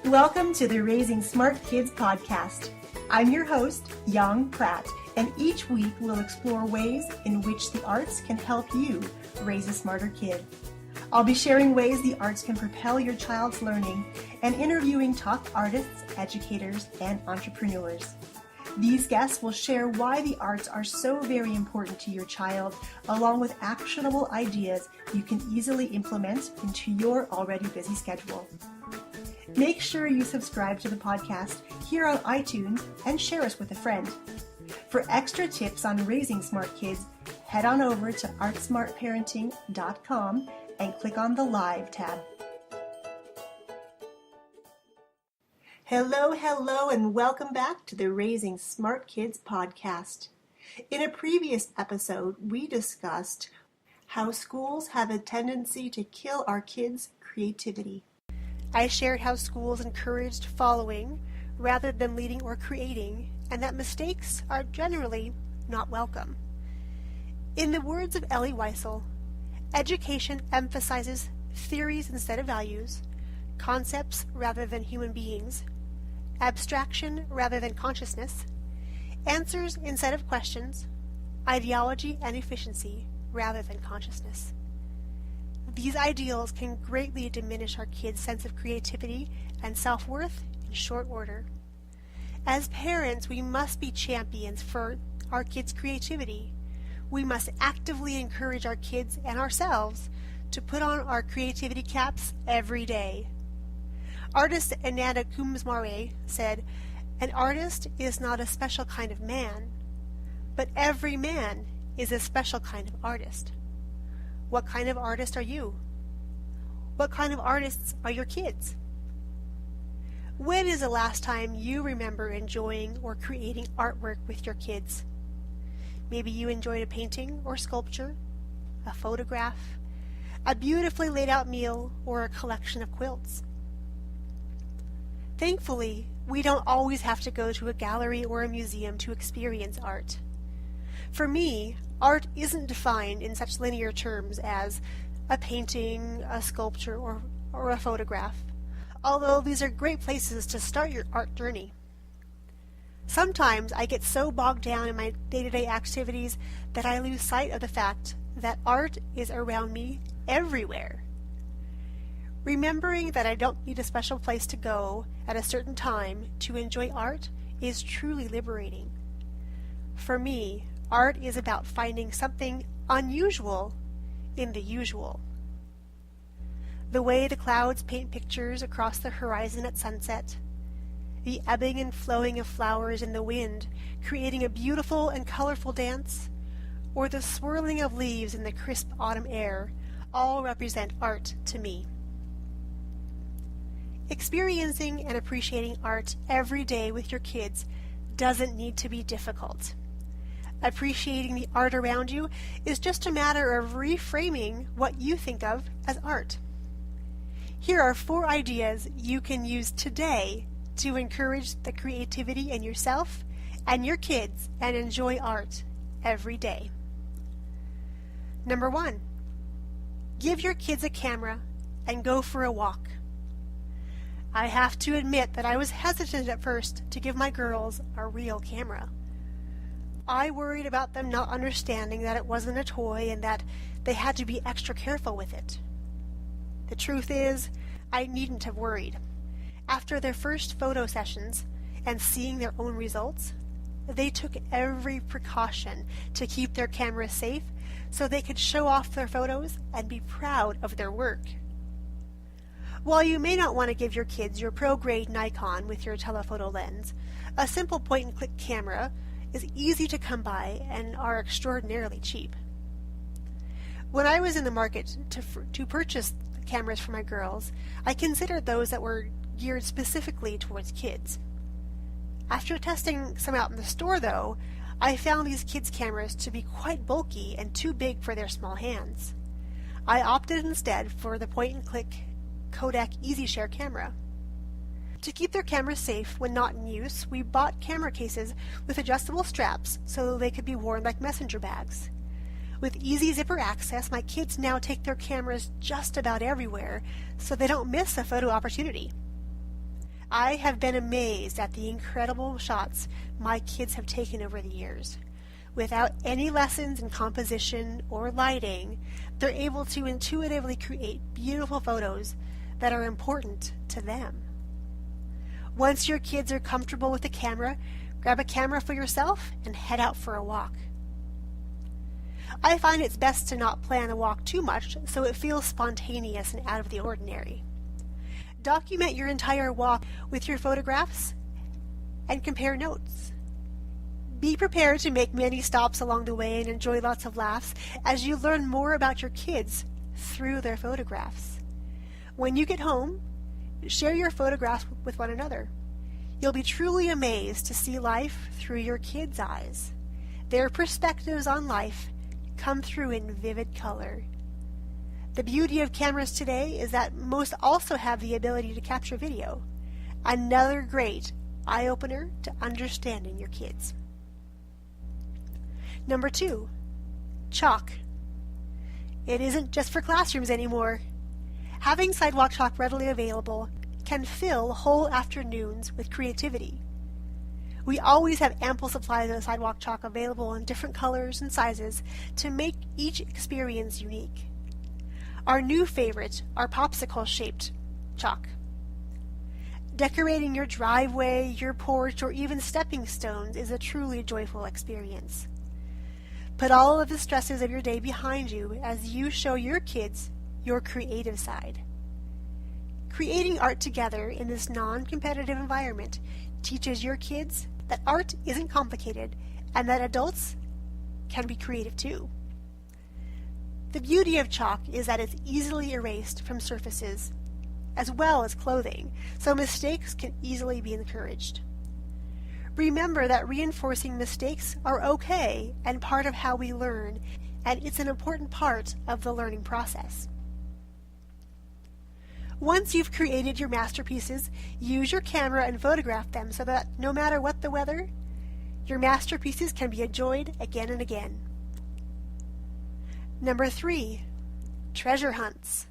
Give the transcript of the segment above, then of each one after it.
Welcome to the Raising Smart Kids podcast. I'm your host, Yang Pratt, and each week we'll explore ways in which the arts can help you raise a smarter kid. I'll be sharing ways the arts can propel your child's learning and interviewing top artists, educators, and entrepreneurs. These guests will share why the arts are so very important to your child, along with actionable ideas you can easily implement into your already busy schedule. Make sure you subscribe to the podcast here on iTunes and share us with a friend. For extra tips on raising smart kids, head on over to artsmartparenting.com and click on the Live tab. Hello, and welcome back to the Raising Smart Kids podcast. In a previous episode, we discussed how schools have a tendency to kill our kids' creativity. I shared how schools encouraged following rather than leading or creating, and that mistakes are generally not welcome. In the words of Ellie Weissel, education emphasizes theories instead of values, concepts rather than human beings, abstraction rather than consciousness, answers instead of questions, ideology and efficiency rather than consciousness. These ideals can greatly diminish our kids' sense of creativity and self-worth in short order. As parents, we must be champions for our kids' creativity. We must actively encourage our kids and ourselves to put on our creativity caps every day. Artist Ananda Coomaraswamy said, "An artist is not a special kind of man, but every man is a special kind of artist." What kind of artist are you? What kind of artists are your kids? When is the last time you remember enjoying or creating artwork with your kids? Maybe you enjoyed a painting or sculpture, a photograph, a beautifully laid out meal, or a collection of quilts. Thankfully, we don't always have to go to a gallery or a museum to experience art. For me, art isn't defined in such linear terms as a painting, a sculpture, or a photograph, although these are great places to start your art journey. Sometimes I get so bogged down in my day-to-day activities that I lose sight of the fact that art is around me everywhere. Remembering that I don't need a special place to go at a certain time to enjoy art is truly liberating. For me, art is about finding something unusual in the usual. The way the clouds paint pictures across the horizon at sunset, the ebbing and flowing of flowers in the wind, creating a beautiful and colorful dance, or the swirling of leaves in the crisp autumn air, all represent art to me. Experiencing and appreciating art every day with your kids doesn't need to be difficult. Appreciating the art around you is just a matter of reframing what you think of as art. Here are 4 ideas you can use today to encourage the creativity in yourself and your kids and enjoy art every day. Number 1, give your kids a camera and go for a walk. I have to admit that I was hesitant at first to give my girls a real camera. I worried about them not understanding that it wasn't a toy and that they had to be extra careful with it. The truth is, I needn't have worried. After their first photo sessions and seeing their own results, they took every precaution to keep their cameras safe so they could show off their photos and be proud of their work. While you may not want to give your kids your pro-grade Nikon with your telephoto lens, a simple point-and-click camera is easy to come by and are extraordinarily cheap. When I was in the market to purchase cameras for my girls, I considered those that were geared specifically towards kids. After testing some out in the store, though, I found these kids' cameras to be quite bulky and too big for their small hands. I opted instead for the point-and-click Kodak EasyShare camera. To keep their cameras safe when not in use, we bought camera cases with adjustable straps so they could be worn like messenger bags. With easy zipper access, my kids now take their cameras just about everywhere so they don't miss a photo opportunity. I have been amazed at the incredible shots my kids have taken over the years. Without any lessons in composition or lighting, they're able to intuitively create beautiful photos that are important to them. Once your kids are comfortable with the camera, grab a camera for yourself and head out for a walk. I find it's best to not plan a walk too much so it feels spontaneous and out of the ordinary. Document your entire walk with your photographs and compare notes. Be prepared to make many stops along the way and enjoy lots of laughs as you learn more about your kids through their photographs. When you get home, share your photographs with one another. You'll be truly amazed to see life through your kids' eyes. Their perspectives on life come through in vivid color. The beauty of cameras today is that most also have the ability to capture video. Another great eye-opener to understanding your kids. Number 2, chalk. It isn't just for classrooms anymore. Having sidewalk chalk readily available can fill whole afternoons with creativity. We always have ample supplies of sidewalk chalk available in different colors and sizes to make each experience unique. Our new favorite are popsicle-shaped chalk. Decorating your driveway, your porch, or even stepping stones is a truly joyful experience. Put all of the stresses of your day behind you as you show your kids your creative side. Creating art together in this non-competitive environment teaches your kids that art isn't complicated and that adults can be creative too. The beauty of chalk is that it's easily erased from surfaces as well as clothing, so mistakes can easily be encouraged. Remember that reinforcing mistakes are okay and part of how we learn, and it's an important part of the learning process. Once you've created your masterpieces, use your camera and photograph them so that no matter what the weather, your masterpieces can be enjoyed again and again. Number 3, treasure hunts.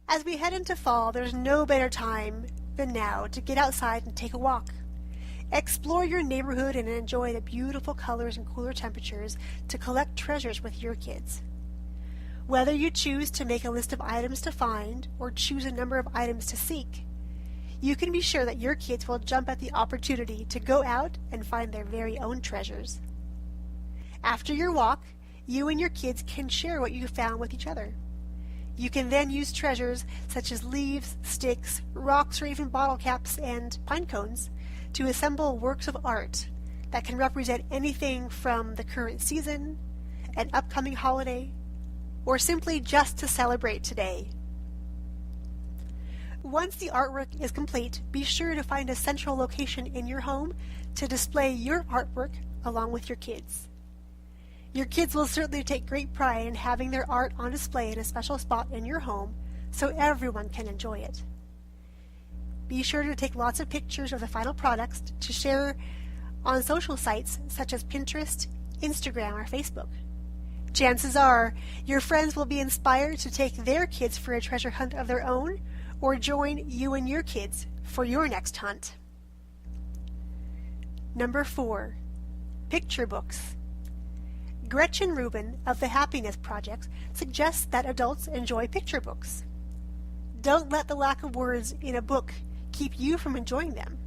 As we head into fall, there's no better time than now to get outside and take a walk. Explore your neighborhood and enjoy the beautiful colors and cooler temperatures to collect treasures with your kids. Whether you choose to make a list of items to find or choose a number of items to seek, you can be sure that your kids will jump at the opportunity to go out and find their very own treasures. After your walk, you and your kids can share what you found with each other. You can then use treasures such as leaves, sticks, rocks, or even bottle caps and pine cones to assemble works of art that can represent anything from the current season, an upcoming holiday, or simply just to celebrate today. Once the artwork is complete, be sure to find a central location in your home to display your artwork along with your kids. Your kids will certainly take great pride in having their art on display in a special spot in your home so everyone can enjoy it. Be sure to take lots of pictures of the final products to share on social sites such as Pinterest, Instagram, or Facebook. Chances are your friends will be inspired to take their kids for a treasure hunt of their own or join you and your kids for your next hunt. Number 4, picture books. Gretchen Rubin of the Happiness Project suggests that adults enjoy picture books. Don't let the lack of words in a book keep you from enjoying them.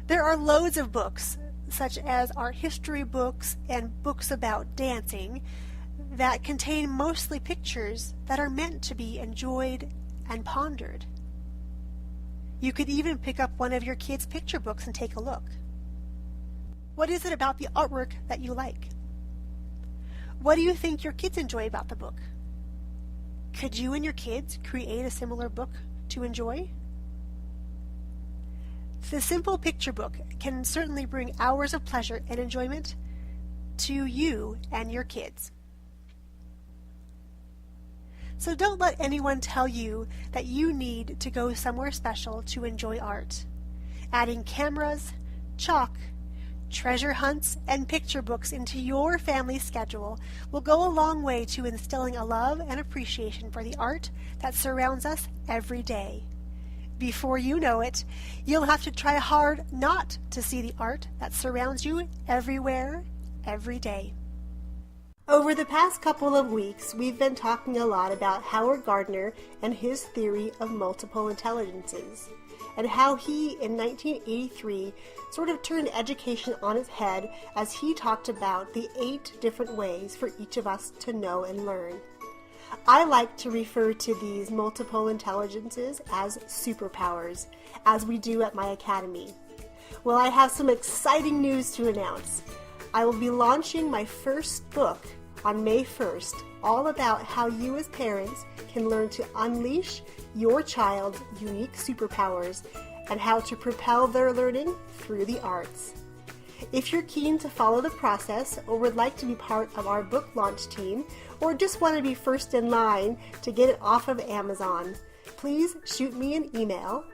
There are loads of books, such as art history books and books about dancing, that contain mostly pictures that are meant to be enjoyed and pondered. You could even pick up one of your kids' picture books and take a look. What is it about the artwork that you like? What do you think your kids enjoy about the book? Could you and your kids create a similar book to enjoy? The simple picture book can certainly bring hours of pleasure and enjoyment to you and your kids. So don't let anyone tell you that you need to go somewhere special to enjoy art. Adding cameras, chalk, treasure hunts, and picture books into your family schedule will go a long way to instilling a love and appreciation for the art that surrounds us every day. Before you know it, you'll have to try hard not to see the art that surrounds you everywhere, every day. Over the past couple of weeks, we've been talking a lot about Howard Gardner and his theory of multiple intelligences, and how he, in 1983, sort of turned education on its head as he talked about the 8 different ways for each of us to know and learn. I like to refer to these multiple intelligences as superpowers, as we do at my academy. Well, I have some exciting news to announce. I will be launching my first book on May 1st, all about how you as parents can learn to unleash your child's unique superpowers and how to propel their learning through the arts. If you're keen to follow the process or would like to be part of our book launch team or just want to be first in line to get it off of Amazon, please shoot me an email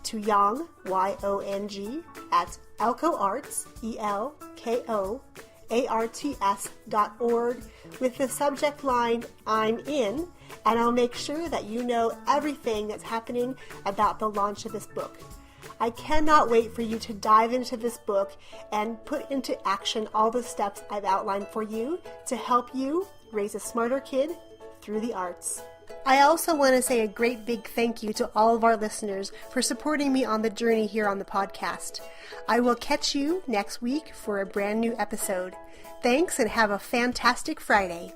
to Yong, Y-O-N-G, at elkoarts, ELKOARTS.org with the subject line, I'm in, and I'll make sure that you know everything that's happening about the launch of this book. I cannot wait for you to dive into this book and put into action all the steps I've outlined for you to help you raise a smarter kid through the arts. I also want to say a great big thank you to all of our listeners for supporting me on the journey here on the podcast. I will catch you next week for a brand new episode. Thanks and have a fantastic Friday.